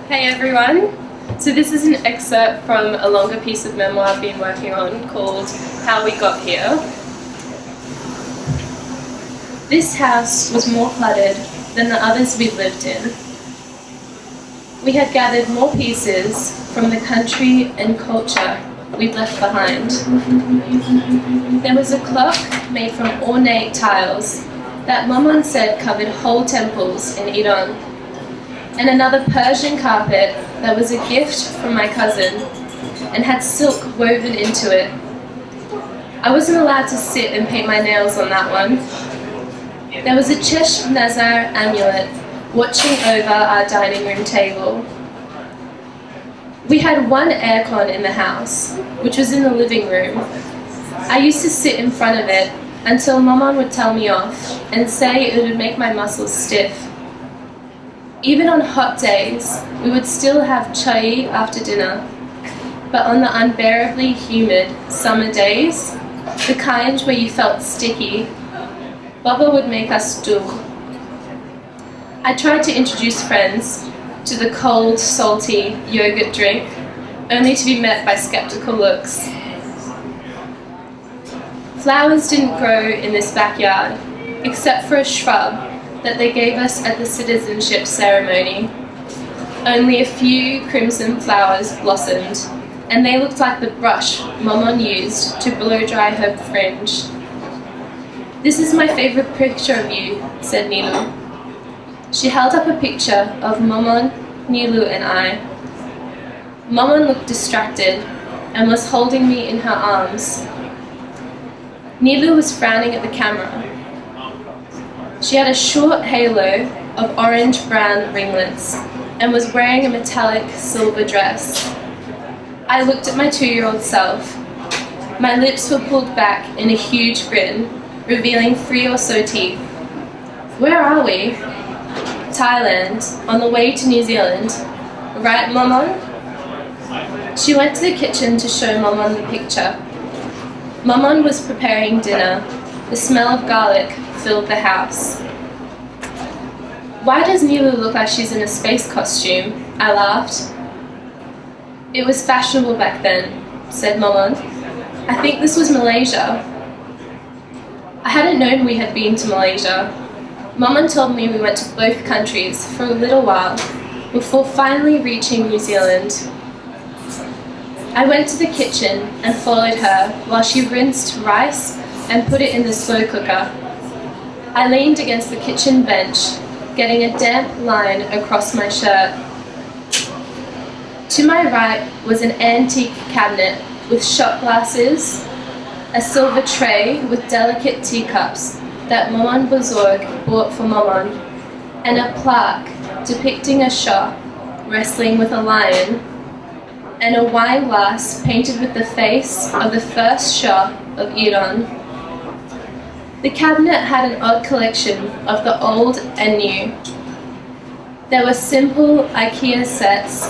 Hey everyone! So this is an excerpt from a longer piece of memoir I've been working on called How We Got Here. This house was more cluttered than the others we'd lived in. We had gathered more pieces from the country and culture we'd left behind. There was a clock made from ornate tiles that Maman said covered whole temples in Iran, and another Persian carpet that was a gift from my cousin and had silk woven into it. I wasn't allowed to sit and paint my nails on that one. There was a Chesh Nazar amulet watching over our dining room table. We had one aircon in the house, which was in the living room. I used to sit in front of it until Maman would tell me off and say it would make my muscles stiff. Even on hot days, we would still have chai after dinner, but on the unbearably humid summer days, the kind where you felt sticky, Baba would make us do. I tried to introduce friends to the cold, salty yogurt drink, only to be met by skeptical looks. Flowers didn't grow in this backyard, except for a shrub that they gave us at the citizenship ceremony. Only a few crimson flowers blossomed, and they looked like the brush Maman used to blow dry her fringe. "This is my favorite picture of you," said Nilu. She held up a picture of Maman, Nilu and I. Maman looked distracted and was holding me in her arms. Nilu was frowning at the camera. She had a short halo of orange-brown ringlets and was wearing a metallic silver dress. I looked at my 2-year-old self. My lips were pulled back in a huge grin, revealing 3 or so teeth. "Where are we?" "Thailand, on the way to New Zealand. Right, Maman?" She went to the kitchen to show Maman the picture. Maman was preparing dinner. The smell of garlic filled the house. "Why does Nilu look like she's in a space costume?" I laughed. "It was fashionable back then," said Maman. "I think this was Malaysia." I hadn't known we had been to Malaysia. Maman told me we went to both countries for a little while before finally reaching New Zealand. I went to the kitchen and followed her while she rinsed rice and put it in the slow cooker. I leaned against the kitchen bench, getting a damp line across my shirt. To my right was an antique cabinet with shot glasses, a silver tray with delicate teacups that Maman Bozorg bought for Maman, and a plaque depicting a Shah wrestling with a lion, and a wine glass painted with the face of the first Shah of Iran. The cabinet had an odd collection of the old and new. There were simple IKEA sets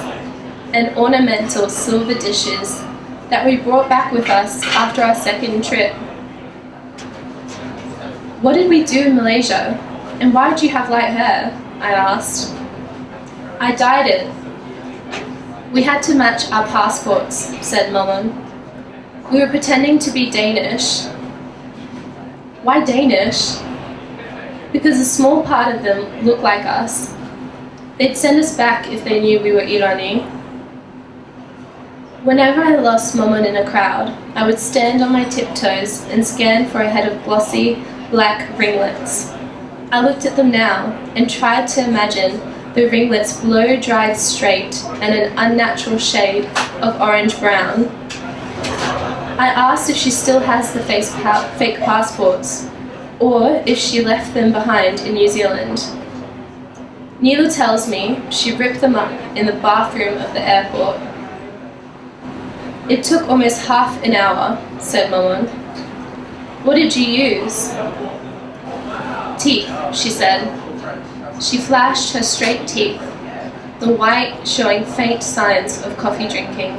and ornamental silver dishes that we brought back with us after our second trip. "What did we do in Malaysia? And why did you have light hair?" I asked. "I dyed it. We had to match our passports," said Maman. "We were pretending to be Danish." "Why Danish?" "Because a small part of them looked like us. They'd send us back if they knew we were Irani." Whenever I lost Maman in a crowd, I would stand on my tiptoes and scan for a head of glossy, black ringlets. I looked at them now and tried to imagine the ringlets blow-dried straight and an unnatural shade of orange-brown. I asked if she still has the fake passports, or if she left them behind in New Zealand. Nilu tells me she ripped them up in the bathroom of the airport. "It took almost half an hour," said Maman. "What did you use?" "Teeth," she said. She flashed her straight teeth, the white showing faint signs of coffee drinking.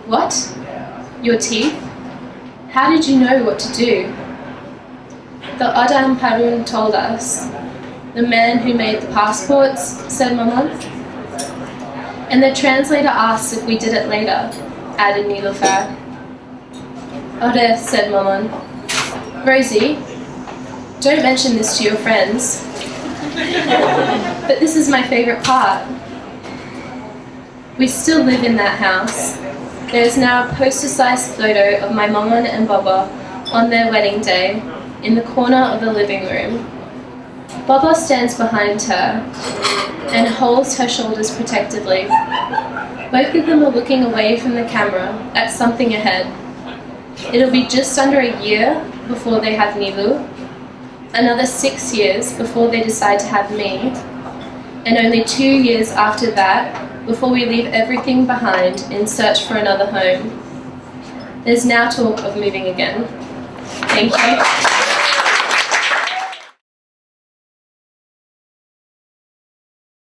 "What? Your teeth? How did you know what to do?" "The Adam Parun told us." "The man who made the passports," said Maman. And the translator asks if we did it later, added Niloufar. Ode, said Maman. Rosie, don't mention this to your friends. But this is my favourite part. We still live in that house. There is now a poster-sized photo of my Maman and Baba on their wedding day in the corner of the living room. Baba stands behind her and holds her shoulders protectively. Both of them are looking away from the camera at something ahead. It'll be just under a year before they have Nilu, another 6 years before they decide to have me, and only 2 years after that before we leave everything behind in search for another home. There's now talk of moving again. Thank you.